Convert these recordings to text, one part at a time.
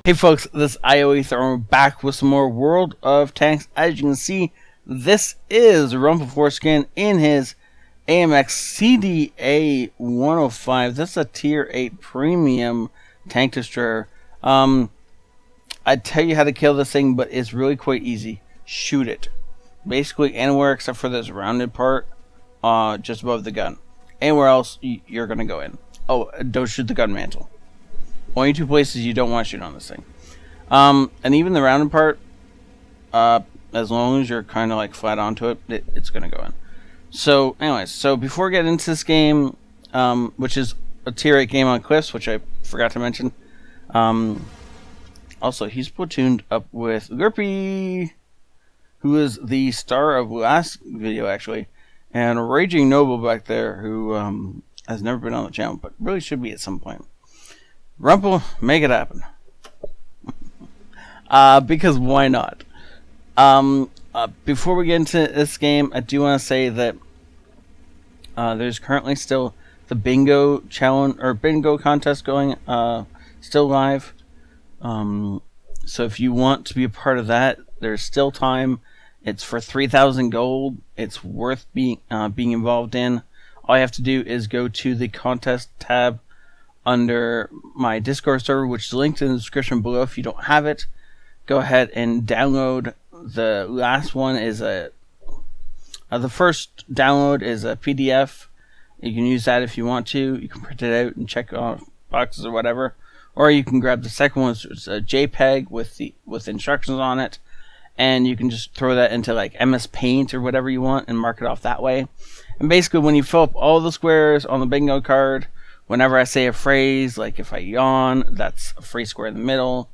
Hey folks, this is ioEther, and we're back with some more World of Tanks. As you can see, this is Rumple Foreskin in his AMX Cda 105. This is a tier 8 premium tank destroyer. I'd tell you how to kill this thing, but it's really quite easy. Shoot it. Basically anywhere except for this rounded part, just above the gun. Anywhere else, you're going to go in. Oh, don't shoot the gun mantle. Only two places you don't want to shoot on this thing. And even the rounded part, as long as you're kind of like flat onto it, it's going to go in. So, anyways, so before we get into this game, which is a tier 8 game on Cliffs, which I forgot to mention. Also, he's platooned up with Grippy, who is the star of last video, actually, and Raging Noble back there, who has never been on the channel, but really should be at some point. Rumple, make it happen. Because why not? Before we get into this game, I do want to say that there's currently still the bingo challenge or bingo contest going, still live. So if you want to be a part of that, there's still time. It's for 3,000 gold. It's worth being involved in. All you have to do is go to the contest tab under my Discord server, which is linked in the description below. If you don't have it, go ahead and download. The last one is the first download is a PDF. You can use that if you want to. You can print it out and check off boxes or whatever, or you can grab the second one, which is a JPEG with instructions on it, and you can just throw that into like MS Paint or whatever you want and mark it off that way. And basically, when you fill up all the squares on the bingo card, whenever I say a phrase, like if I yawn, that's a free square in the middle.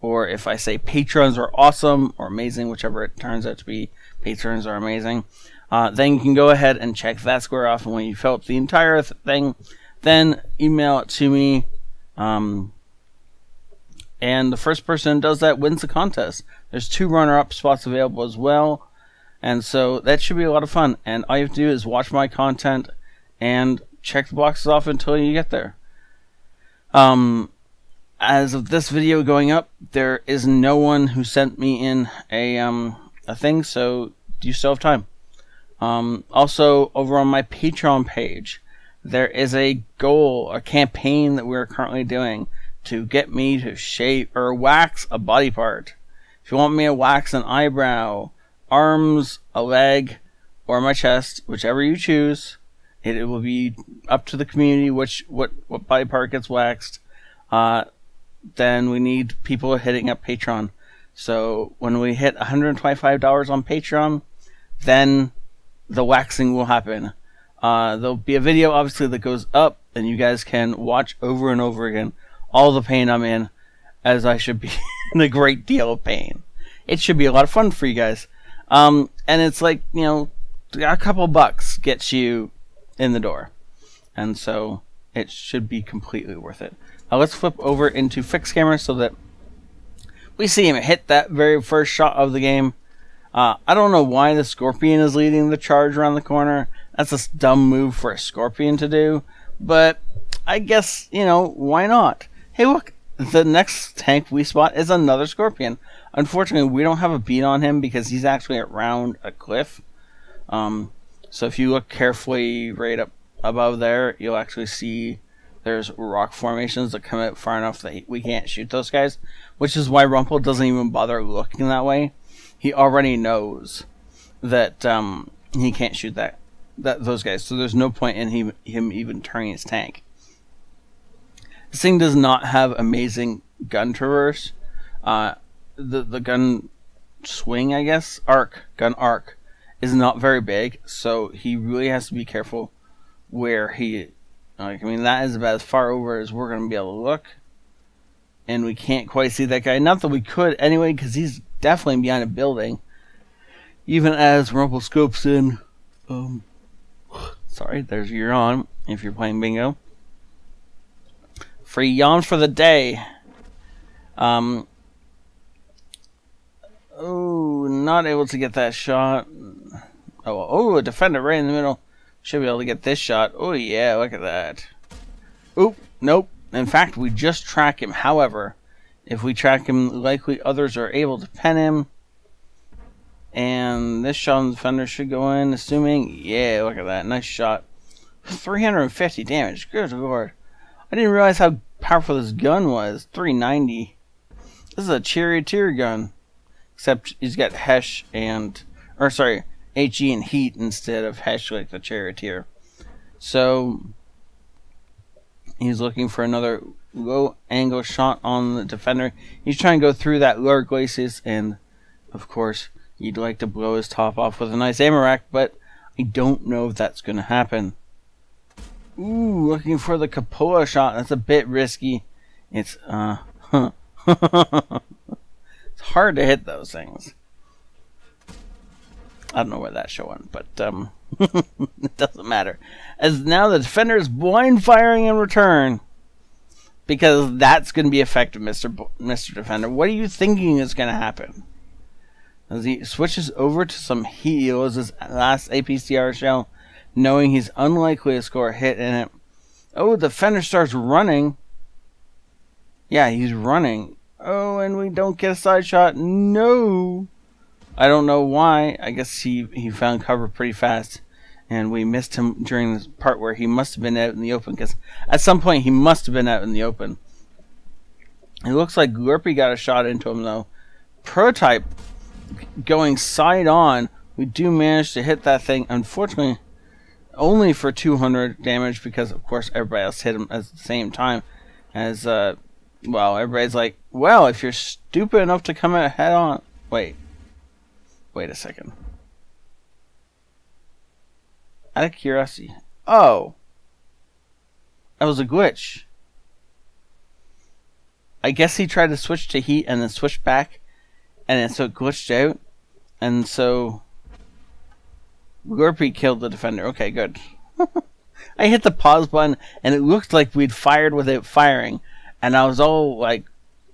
Or if I say patrons are awesome or amazing, whichever it turns out to be, patrons are amazing, then you can go ahead and check that square off. And when you fill up the entire thing, then email it to me. And the first person who does that wins the contest. There's 2 runner-up spots available as well. And so that should be a lot of fun. And all you have to do is watch my content and check the boxes off until you get there. As of this video going up, there is no one who sent me in a thing, so you still have time. Also, over on my Patreon page, there is a goal, a campaign that we're currently doing to get me to shave or wax a body part. If you want me to wax an eyebrow, arms, a leg, or my chest, whichever you choose, it will be up to the community what body part gets waxed. Then we need people hitting up Patreon. So when we hit $125 on Patreon, then the waxing will happen. There'll be a video obviously that goes up, and you guys can watch over and over again all the pain I'm in, as I should be in a great deal of pain. It should be a lot of fun for you guys. And it's like, you know, a couple bucks gets you in the door. And so it should be completely worth it. Let's flip over into fixed camera so that we see him hit that very first shot of the game. I don't know why the Scorpion is leading the charge around the corner. That's a dumb move for a Scorpion to do. But I guess, you know, why not? Hey, look, the next tank we spot is another Scorpion. Unfortunately, we don't have a beat on him because he's actually around a cliff. So if you look carefully right up above there, you'll actually see there's rock formations that come out far enough that we can't shoot those guys, which is why Rumple doesn't even bother looking that way. He already knows that he can't shoot those guys, so there's no point in him even turning his tank. This thing does not have amazing gun traverse. The gun swing, I guess, gun arc is not very big, so he really has to be careful where he. I mean, that is about as far over as we're going to be able to look. And we can't quite see that guy. Not that we could anyway, because he's definitely behind a building. Even as Rumple scopes in. Sorry, there's your yawn if you're playing bingo. Free yawn for the day. Oh, not able to get that shot. Oh, a defender right in the middle. Should be able to get this shot. Oh yeah, look at that. Oop, nope. In fact, we just track him. However, If we track him, likely others are able to pen him. And this shot on the defender should go in, assuming... Yeah, look at that. Nice shot. 350 damage. Good lord. I didn't realize how powerful this gun was. 390. This is a charioteer gun. Except he's got Hesh and... Or sorry, HE and heat instead of Hesh like the charioteer. So... He's looking for another low angle shot on the defender. He's trying to go through that lower glacis, and of course you'd like to blow his top off with a nice ammo rack, but I don't know if that's going to happen. Ooh, looking for the cupola shot. That's a bit risky. It's it's hard to hit those things. I don't know where that show went, but it doesn't matter. As now the defender is blind firing in return. Because that's going to be effective, Mr. Defender. What are you thinking is going to happen? As he switches over to some heat, he loads his last APCR shell, knowing he's unlikely to score a hit in it. Oh, the defender starts running. Yeah, he's running. Oh, and we don't get a side shot. No. I don't know why. I guess he found cover pretty fast. And we missed him during this part where he must have been out in the open. Because at some point he must have been out in the open. It looks like Glurpy got a shot into him though. Prototype going side on. We do manage to hit that thing. Unfortunately, only for 200 damage. Because of course everybody else hit him at the same time. As, well, everybody's like, well, if you're stupid enough to come out head on. Wait a second. Out of curiosity. Oh. That was a glitch. I guess he tried to switch to heat and then switch back. And then so it glitched out. And so... Glurpy killed the defender. Okay, good. I hit the pause button and it looked like we'd fired without firing. And I was all like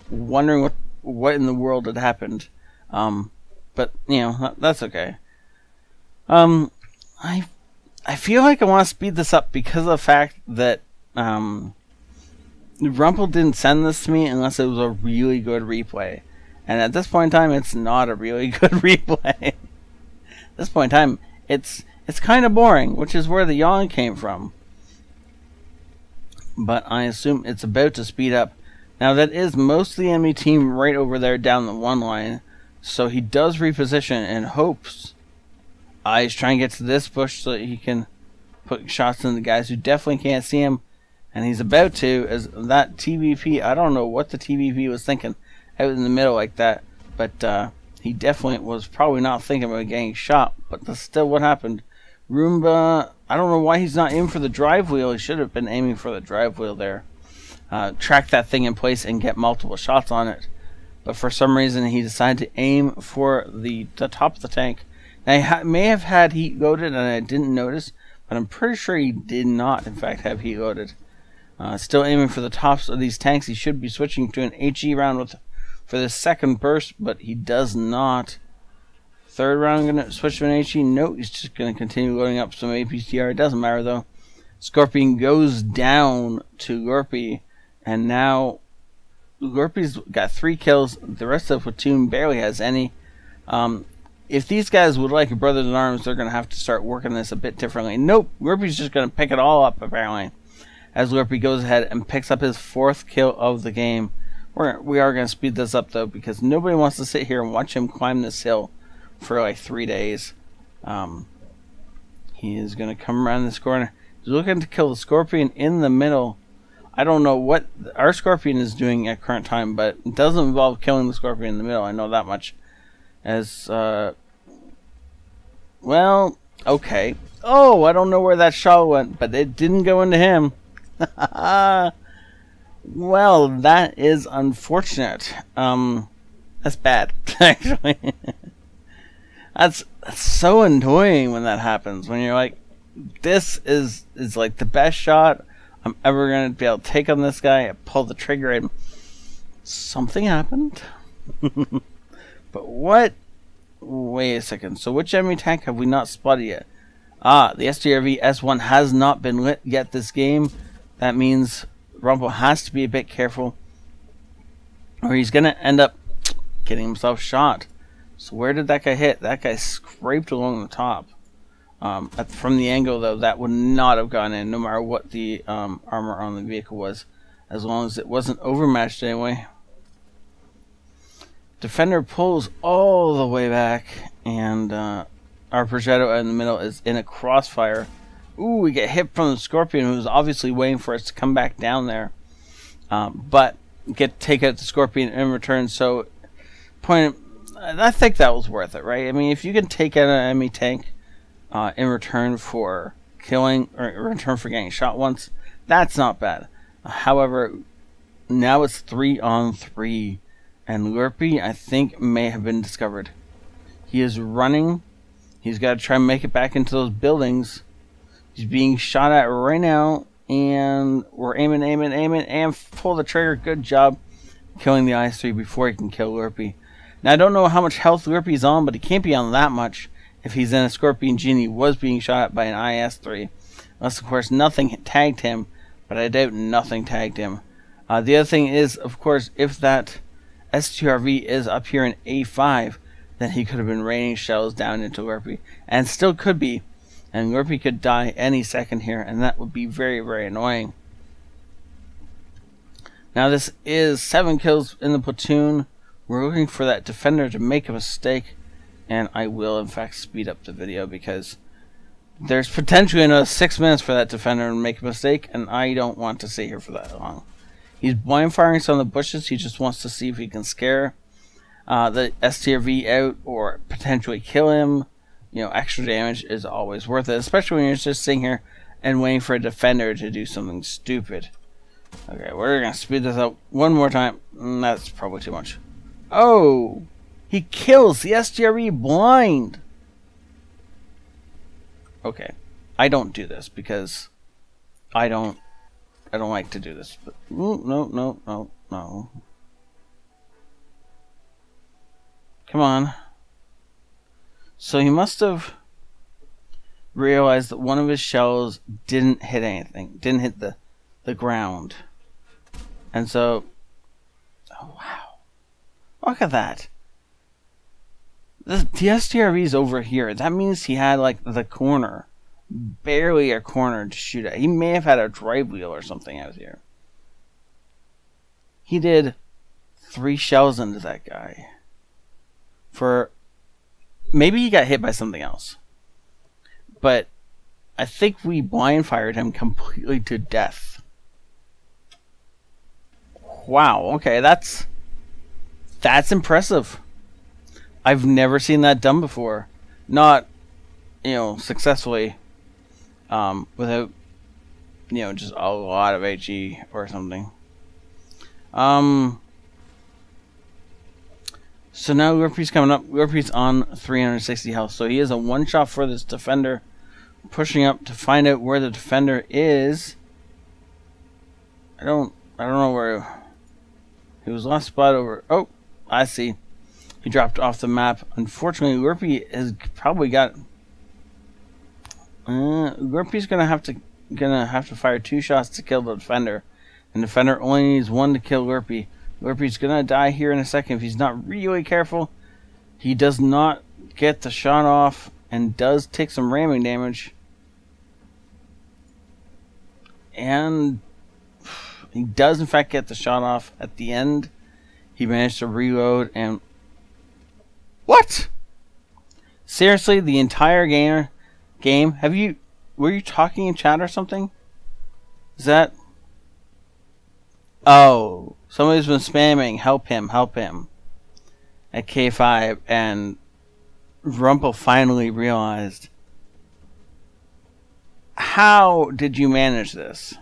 wondering what in the world had happened. But, you know, that's okay. I feel like I want to speed this up because of the fact that Rumpel didn't send this to me unless it was a really good replay. And at this point in time, it's not a really good replay. At this point in time, it's kind of boring, which is where the yawn came from. But I assume it's about to speed up. Now, that is most of the enemy team right over there down the one line. So he does reposition and hopes... he's trying to get to this bush so that he can put shots in the guys who definitely can't see him. And he's about to, as that TVP, I don't know what the TVP was thinking out in the middle like that. But he definitely was probably not thinking about getting shot. But that's still what happened. Roomba, I don't know why he's not aiming for the drive wheel. He should have been aiming for the drive wheel there. Track that thing in place and get multiple shots on it. But for some reason he decided to aim for the top of the tank. I may have had heat loaded and I didn't notice, but I'm pretty sure he did not, in fact, have heat loaded. Still aiming for the tops of these tanks. He should be switching to an HE round for the second burst, but he does not. Third round, going to switch to an HE. Nope, he's just going to continue loading up some APCR. It doesn't matter, though. Scorpion goes down to Glurpy, and now Glurpy's got 3 kills. The rest of the platoon barely has any. If these guys would like a Brothers in Arms, they're going to have to start working this a bit differently. Nope, Glurpy's just going to pick it all up, apparently. As Glurpy goes ahead and picks up his 4th kill of the game. We are going to speed this up, though, because nobody wants to sit here and watch him climb this hill for like 3 days. He is going to come around this corner. He's looking to kill the Scorpion in the middle. I don't know what our Scorpion is doing at current time, but it doesn't involve killing the Scorpion in the middle. I know that much. As, well, okay. Oh, I don't know where that shot went, but it didn't go into him. Well, that is unfortunate. That's bad, actually. That's so annoying when that happens. When you're like, this is like the best shot I'm ever going to be able to take on this guy. I pull the trigger and something happened. But what? Wait a second. So which enemy tank have we not spotted yet? The STRV S1 has not been lit yet this game. That means Rumpel has to be a bit careful. or he's going to end up getting himself shot. So where did that guy hit? That guy scraped along the top. From the angle, though, that would not have gone in, no matter what the armor on the vehicle was, as long as it wasn't overmatched anyway. Defender pulls all the way back, and our Progetto in the middle is in a crossfire. Ooh, we get hit from the Scorpion, who's obviously waiting for us to come back down there. But take out the Scorpion in return, so I think that was worth it, right? I mean, if you can take out an enemy tank in return for killing, or in return for getting shot once, that's not bad. However, now it's 3-on-3, and Lurpy, I think, may have been discovered. He is running. He's got to try and make it back into those buildings. He's being shot at right now, and we're aiming, and pull the trigger. Good job killing the IS-3 before he can kill Lurpy. Now, I don't know how much health Lurpy's on, but he can't be on that much if he's in a Scorpion Genie. Was being shot at by an IS-3. Unless, of course, nothing tagged him, but I doubt nothing tagged him. The other thing is, of course, if that STRV is up here in A5, then he could have been raining shells down into Lurpy, and still could be. And Lurpy could die any second here, and that would be very, very annoying. Now, this is 7 kills in the platoon. We're looking for that defender to make a mistake, and I will, in fact, speed up the video because there's potentially another 6 minutes for that defender to make a mistake, and I don't want to sit here for that long. He's blind firing some of the bushes. He just wants to see if he can scare the STRV out or potentially kill him. You know, extra damage is always worth it, especially when you're just sitting here and waiting for a defender to do something stupid. Okay, we're going to speed this up one more time. That's probably too much. Oh! He kills the STRV blind! Okay. I don't do this because I don't like to do this. But, no. Come on. So he must have realized that one of his shells didn't hit anything. Didn't hit the ground. And so... Oh, wow. Look at that. The STRV's over here. That means he had, like, the corner. Barely a corner to shoot at. He may have had a drive wheel or something out here. He did 3 shells into that guy. Maybe he got hit by something else. But I think we blind fired him completely to death. Wow, okay, that's impressive. I've never seen that done before. Not, successfully. Without, just a lot of HE or something. So now Lurpy's coming up. Lurpy's on 360 health. So he is a one-shot for this defender. Pushing up to find out where the defender is. I don't know where he was last spot over. Oh, I see. He dropped off the map. Unfortunately, Lurpy has probably got. Lurpy's gonna have to fire 2 shots to kill the defender, and the defender only needs 1 to kill Lurpy. Lurpy's gonna die here in a second if he's not really careful. He does not get the shot off and does take some ramming damage. And he does in fact get the shot off at the end. He managed to reload and... What? Seriously, the entire game? Were you talking in chat or something? Is that... Oh, somebody's been spamming, help him, at K5, and Rumpel finally realized. How did you manage this?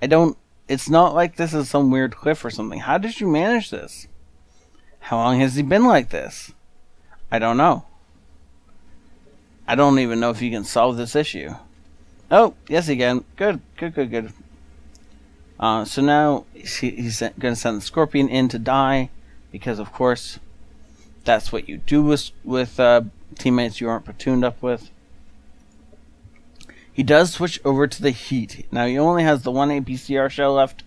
It's not like this is some weird cliff or something. How did you manage this? How long has he been like this? I don't know. I don't even know if you can solve this issue. Oh, yes he can. Good. So now he's going to send the Scorpion in to die, because of course that's what you do with teammates you aren't platooned up with. He does switch over to the Heat. Now he only has the 1 APCR shell left,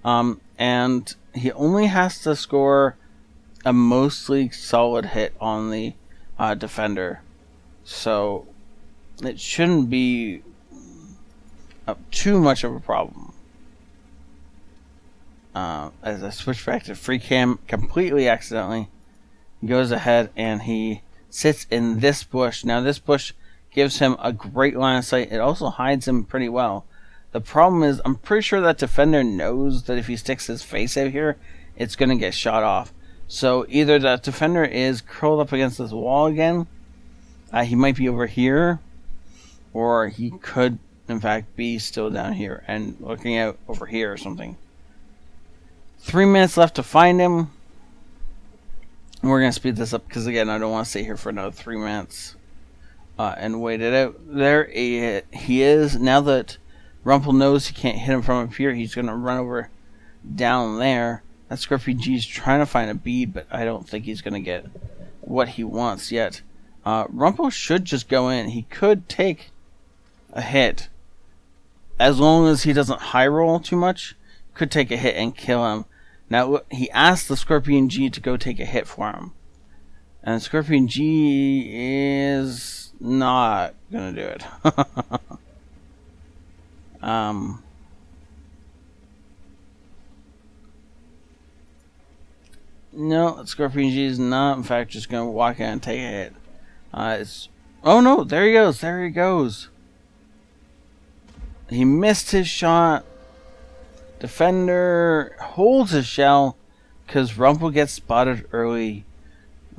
and he only has to score a mostly solid hit on the defender, so it shouldn't be too much of a problem. As I switch back to free cam completely accidentally, he goes ahead and he sits in this bush. Now this bush gives him a great line of sight. It also hides him pretty well. The problem is, I'm pretty sure that defender knows that if he sticks his face out here, it's going to get shot off. So either that defender is curled up against this wall again, he might be over here, or he could in fact be still down here and looking out over here or something. 3 minutes left to find him. We're going to speed this up because, again, I don't want to stay here for another 3 minutes and wait it out. There he is. Now that Rumpel knows he can't hit him from up here, he's going to run over down there. That Scorpion G is trying to find a bead, but I don't think he's going to get what he wants yet. Rumpel should just go in. He could take a hit. As long as he doesn't high roll too much, could take a hit and kill him. Now, he asked the Scorpion G to go take a hit for him. And Scorpion G is not going to do it. No, Scorpion G is not, in fact, just going to walk in and take a hit. Oh no, there he goes. There he goes. He missed his shot. Defender holds his shell because Rumpel gets spotted early.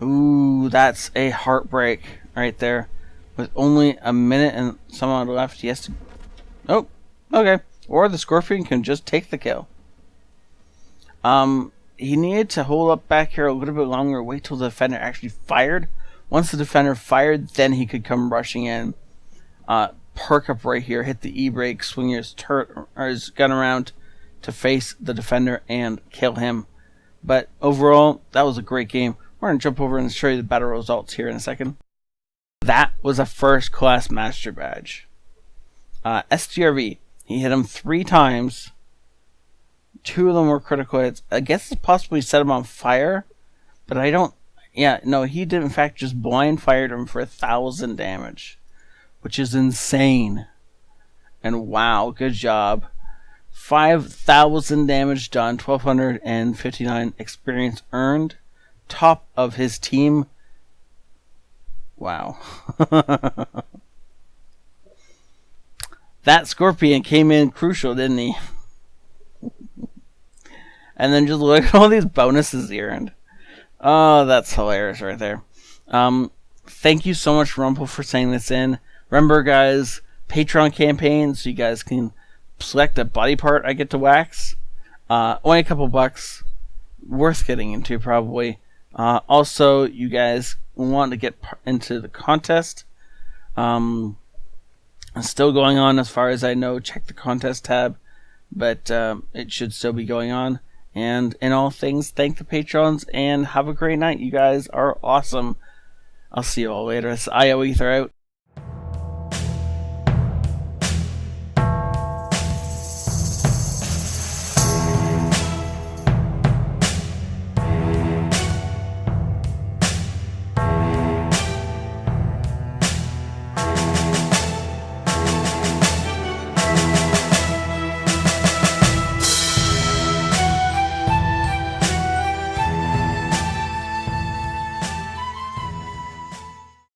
Ooh, that's a heartbreak right there. With only a minute and some odd left, he has to... Oh, okay. Or the Scorpion can just take the kill. He needed to hold up back here a little bit longer, wait till the defender actually fired. Once the defender fired, then he could come rushing in. Perk up right here, hit the E-brake, swing his gun around to face the defender and kill him. But overall, that was a great game. We're going to jump over and show you the battle results here in a second. That was a first class master badge. SGRV, he hit him 3 times. 2 of them were critical hits. I guess it possibly set him on fire, but I don't... Yeah, no, he did in fact just blind fired him for 1,000 damage, which is insane. And wow, good job. 5,000 damage done, 1,259 experience earned. Top of his team. Wow. That Scorpion came in crucial, didn't he? And then just look at all these bonuses he earned. Oh, that's hilarious right there. Thank you so much, Rumpel, for sending this in. Remember, guys, Patreon campaign, so you guys can select a body part I get to wax. Only a couple bucks. Worth getting into, probably. Also, you guys want to get into the contest. It's still going on as far as I know. Check the contest tab. But it should still be going on. And in all things, thank the patrons and have a great night. You guys are awesome. I'll see you all later. It's ioEther out.